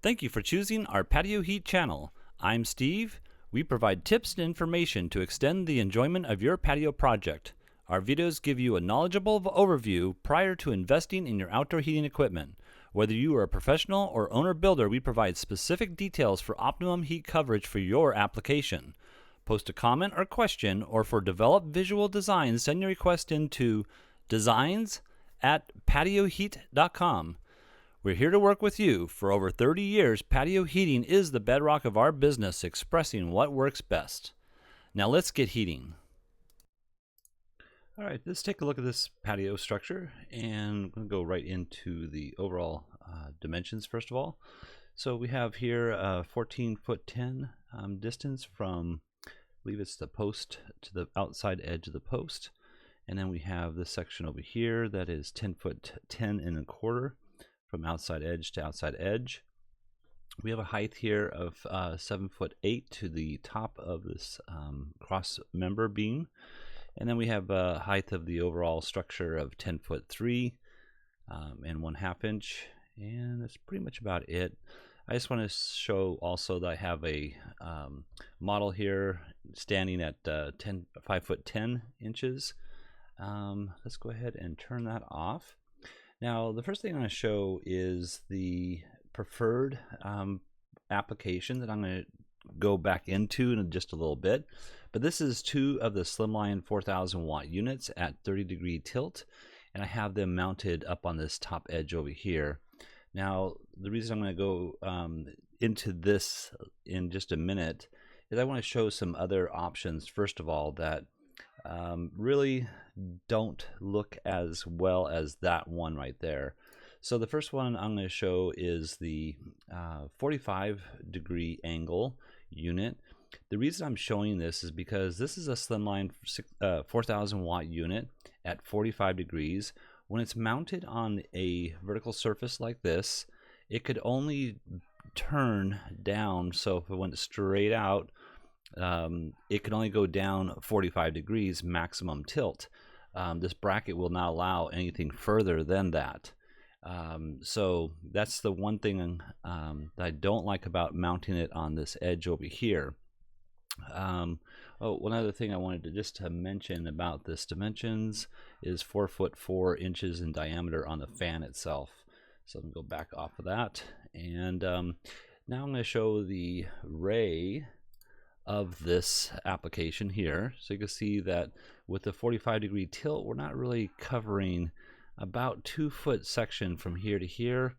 Thank you for choosing our Patio Heat channel. I'm Steve. We provide tips and information to extend the enjoyment of your patio project. Our videos give you a knowledgeable overview prior to investing in your outdoor heating equipment. Whether you are a professional or owner-builder, we provide specific details for optimum heat coverage for your application. Post a comment or question, or for developed visual designs, send your request into designs@patioheat.com. We're here to work with you. For over 30 years, patio heating is the bedrock of our business, expressing what works best. Now let's get heating. All right, let's take a look at this patio structure, and I'm going to go right into the overall dimensions first of all. So we have here a 14-foot 10 distance from, I believe it's the post to the outside edge of the post. And then we have this section over here that is 10-foot 10 and a quarter from outside edge to outside edge. We have a height here of 7'8" to the top of this cross member beam. And then we have a height of the overall structure of 10'3" and 1/2 inch. And that's pretty much about it. I just want to show also that I have a model here standing at 5'10" inches. Let's go ahead and turn that off. Now, the first thing I'm going to show is the preferred application that I'm going to go back into in just a little bit. But this is two of the Slimline 4,000 watt units at 30-degree tilt, and I have them mounted up on this top edge over here. Now, the reason I'm going to go into this in just a minute is I want to show some other options, first of all, that really don't look as well as that one right there. So the first one I'm going to show is the 45-degree angle unit. The reason I'm showing this is because this is a Slimline 4,000 watt unit at 45 degrees. When it's mounted on a vertical surface like this, it could only turn down. So if it went straight out, it can only go down 45 degrees maximum tilt. This bracket will not allow anything further than that. So that's the one thing that I don't like about mounting it on this edge over here. One other thing I wanted to mention about this dimensions is 4'4" in diameter on the fan itself. So I'm going to go back off of that, and now I'm going to show the ray of this application here. So you can see that with the 45-degree tilt, we're not really covering about 2-foot section from here to here,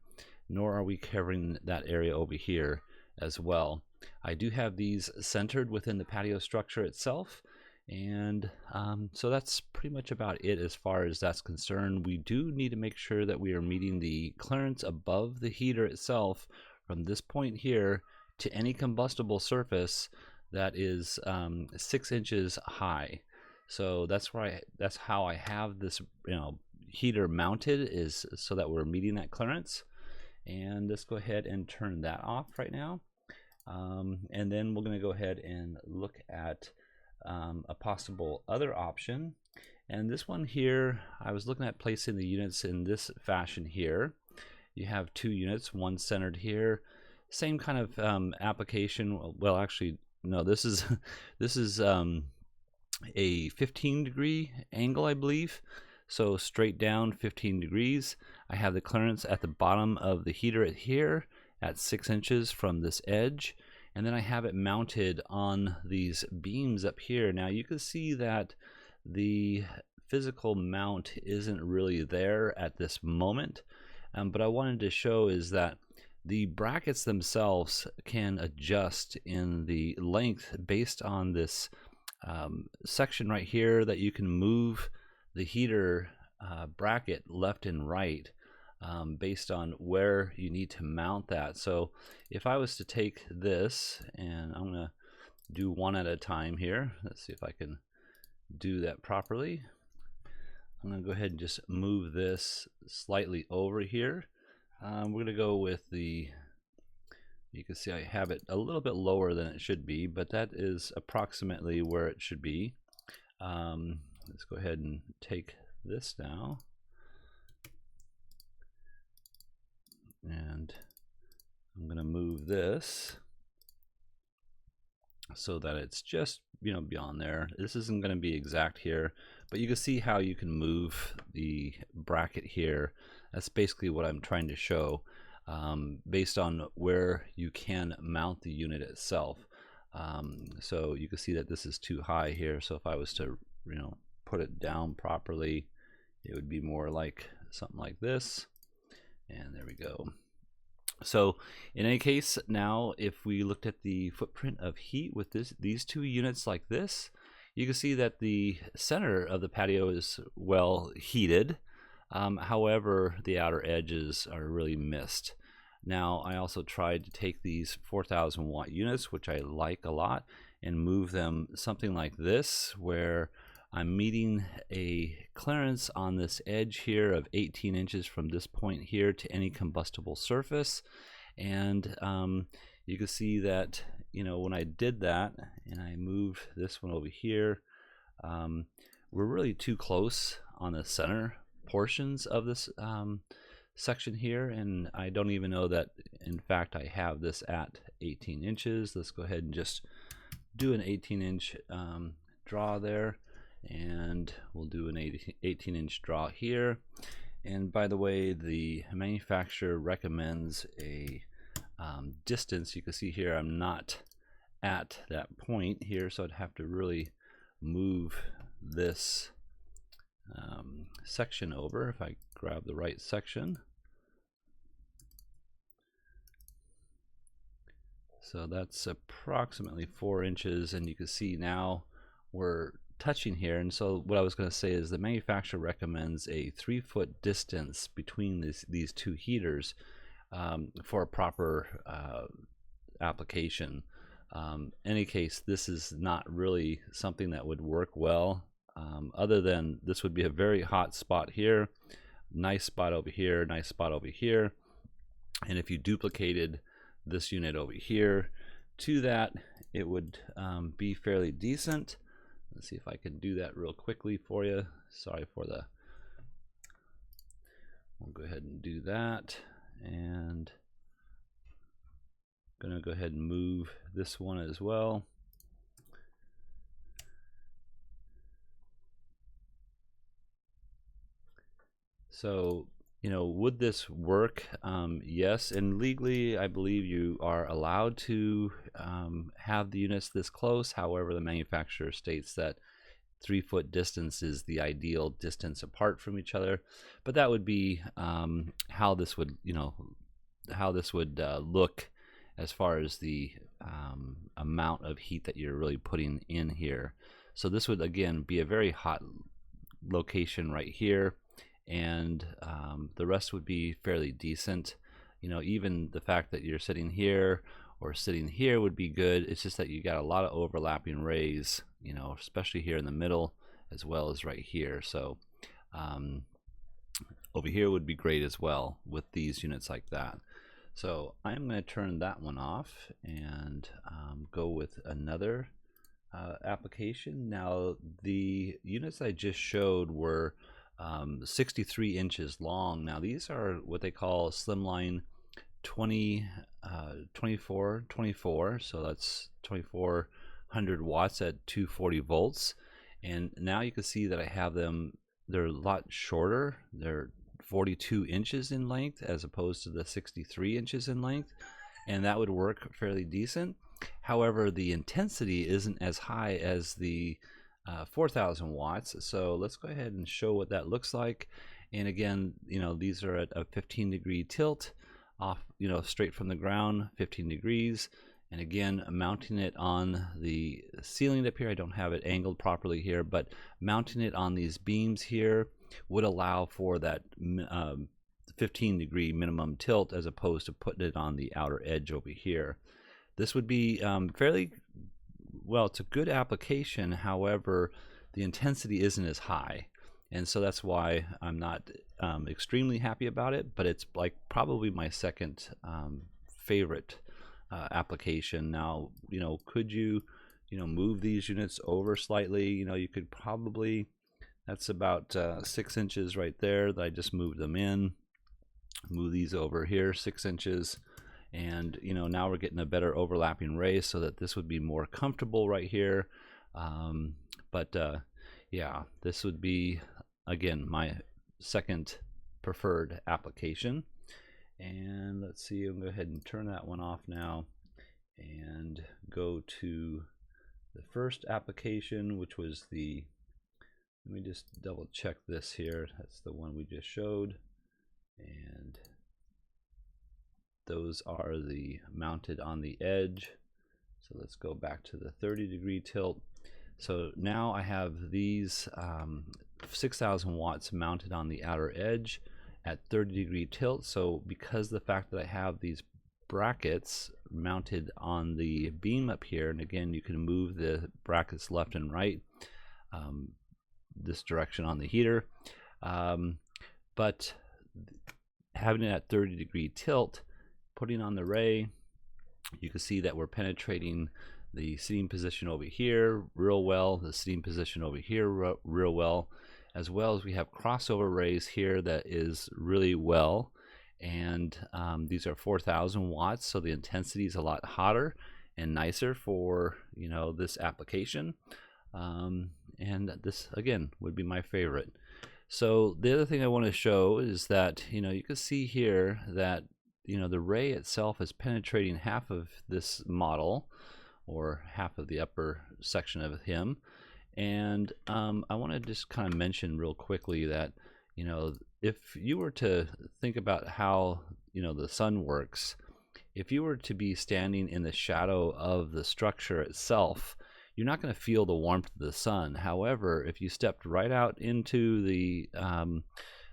nor are we covering that area over here as well. I do have these centered within the patio structure itself, and so that's pretty much about it as far as that's concerned. We do need to make sure that we are meeting the clearance above the heater itself from this point here to any combustible surface that is 6 inches high. So that's how I have this heater mounted, is so that we're meeting that clearance. And let's go ahead and turn that off right now. And then we're going to go ahead and look at a possible other option. And this one here, I was looking at placing the units in this fashion here. You have two units, one centered here. Same kind of application. Well, actually, no, this is a 15-degree angle, I believe. So straight down 15 degrees. I have the clearance at the bottom of the heater here at 6 inches from this edge, and then I have it mounted on these beams up here. Now you can see that the physical mount isn't really there at this moment, but I wanted to show is that the brackets themselves can adjust in the length based on this section right here, that you can move the heater bracket left and right based on where you need to mount that. So if I was to take this, and I'm going to do one at a time here. Let's see if I can do that properly. I'm going to go ahead and just move this slightly over here. We're going to go with the, you can see I have it a little bit lower than it should be, but that is approximately where it should be. Let's go ahead and take this now. And I'm going to move this so that it's just, you know, beyond there. This isn't going to be exact here, but you can see how you can move the bracket here. That's basically what I'm trying to show, based on where you can mount the unit itself. So you can see that this is too high here. So if I was to, you know, put it down properly, it would be more like something like this. And there we go. So in any case, now if we looked at the footprint of heat with these two units like this, you can see that the center of the patio is well heated. However, the outer edges are really missed. Now I also tried to take these 4,000 watt units, which I like a lot, and move them something like this, where I'm meeting a clearance on this edge here of 18 inches from this point here to any combustible surface. And you can see that, you know, when I did that and I moved this one over here, we're really too close on the center portions of this section here, and I don't even know that in fact I have this at 18 inches. Let's go ahead and just do an 18-inch draw there, and we'll do an 18-inch draw here. And by the way, the manufacturer recommends a distance. You can see here I'm not at that point here, so I'd have to really move this section over. If I grab the right section, so that's approximately 4 inches, and you can see now we're touching here. And so what I was going to say is the manufacturer recommends a 3-foot distance between these two heaters for a proper application. In any case, this is not really something that would work well, other than this would be a very hot spot here, nice spot over here, nice spot over here. And if you duplicated this unit over here to that, it would be fairly decent. Let's see if I can do that real quickly for you. Sorry for the, we'll go ahead and do that. And I'm gonna go ahead and move this one as well. So, you know, would this work? Yes, and legally I believe you are allowed to have the units this close. However, the manufacturer states that 3-foot distance is the ideal distance apart from each other. But that would be how this would, you know, how this would look as far as the amount of heat that you're really putting in here. So this would again be a very hot location right here, and the rest would be fairly decent. You know, even the fact that you're sitting here or sitting here would be good. It's just that you got a lot of overlapping rays, you know, especially here in the middle as well as right here. So over here would be great as well with these units like that. So I'm going to turn that one off and go with another application. Now the units I just showed were 63 inches long. Now these are what they call slimline 24, so that's 2400 watts at 240 volts. And now you can see that I have them, they're a lot shorter. They're 42 inches in length as opposed to the 63 inches in length, and that would work fairly decent. However, the intensity isn't as high as the 4,000 watts. So let's go ahead and show what that looks like. And again, you know, these are at a 15-degree tilt off, you know, straight from the ground, 15 degrees. And again, mounting it on the ceiling up here, I don't have it angled properly here, but mounting it on these beams here would allow for that 15-degree minimum tilt as opposed to putting it on the outer edge over here. This would be fairly, well, it's a good application. However, the intensity isn't as high. And so that's why I'm not extremely happy about it, but it's like probably my second favorite application. Now, you know, could you move these units over slightly? You know, you could probably, that's about 6 inches right there that I just moved them in. Move these over here 6 inches, and now we're getting a better overlapping ray so that this would be more comfortable right here. But yeah, this would be again my second preferred application. And let's see, I'm going to go ahead and turn that one off now and go to the first application, which was the, let me just double check this here. That's the one we just showed, and those are the mounted on the edge. So let's go back to the 30-degree tilt. So now I have these 6,000 watts mounted on the outer edge at 30-degree tilt. So because the fact that I have these brackets mounted on the beam up here, and again you can move the brackets left and right this direction on the heater, but having it at 30-degree tilt, putting on the ray, you can see that we're penetrating the seating position over here real well, the seating position over here real well as we have crossover rays here that is really well. And these are 4,000 watts, so the intensity is a lot hotter and nicer for this application. And this again would be my favorite. So the other thing I want to show is that you can see here that the ray itself is penetrating half of this model, or half of the upper section of him. And I want to just kind of mention real quickly that if you were to think about how the sun works, if you were to be standing in the shadow of the structure itself, you're not going to feel the warmth of the sun. However, if you stepped right out into the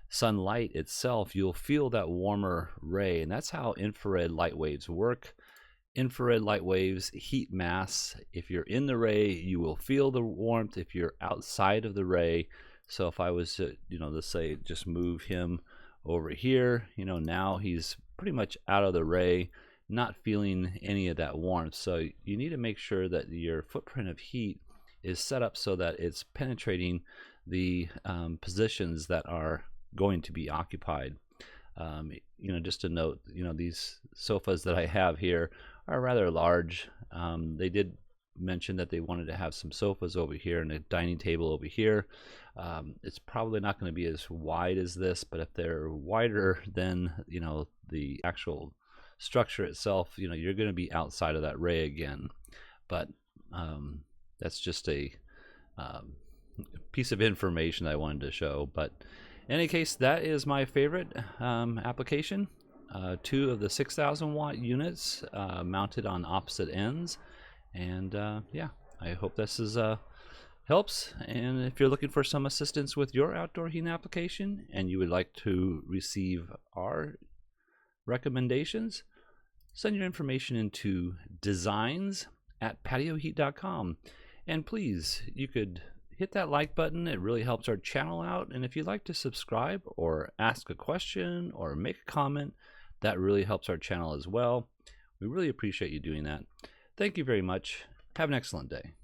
sunlight itself, you'll feel that warmer ray, and that's how infrared light waves work. Infrared light waves heat mass. If you're in the ray, you will feel the warmth. If you're outside of the ray, so if I was to, let's say just move him over here, now he's pretty much out of the ray, not feeling any of that warmth. So you need to make sure that your footprint of heat is set up so that it's penetrating the positions that are going to be occupied. Just to note, these sofas that I have here are rather large. They did mention that they wanted to have some sofas over here and a dining table over here. It's probably not going to be as wide as this, but if they're wider than the actual structure itself, you're going to be outside of that ray again. But that's just a piece of information that I wanted to show. But in any case, that is my favorite application. 2 of the 6,000 watt units mounted on opposite ends. And yeah, I hope this is helps. And if you're looking for some assistance with your outdoor heating application and you would like to receive our recommendations, send your information into designs@patioheat.com. And please, you could hit that like button. It really helps our channel out. And if you'd like to subscribe or ask a question or make a comment, that really helps our channel as well. We really appreciate you doing that. Thank you very much. Have an excellent day.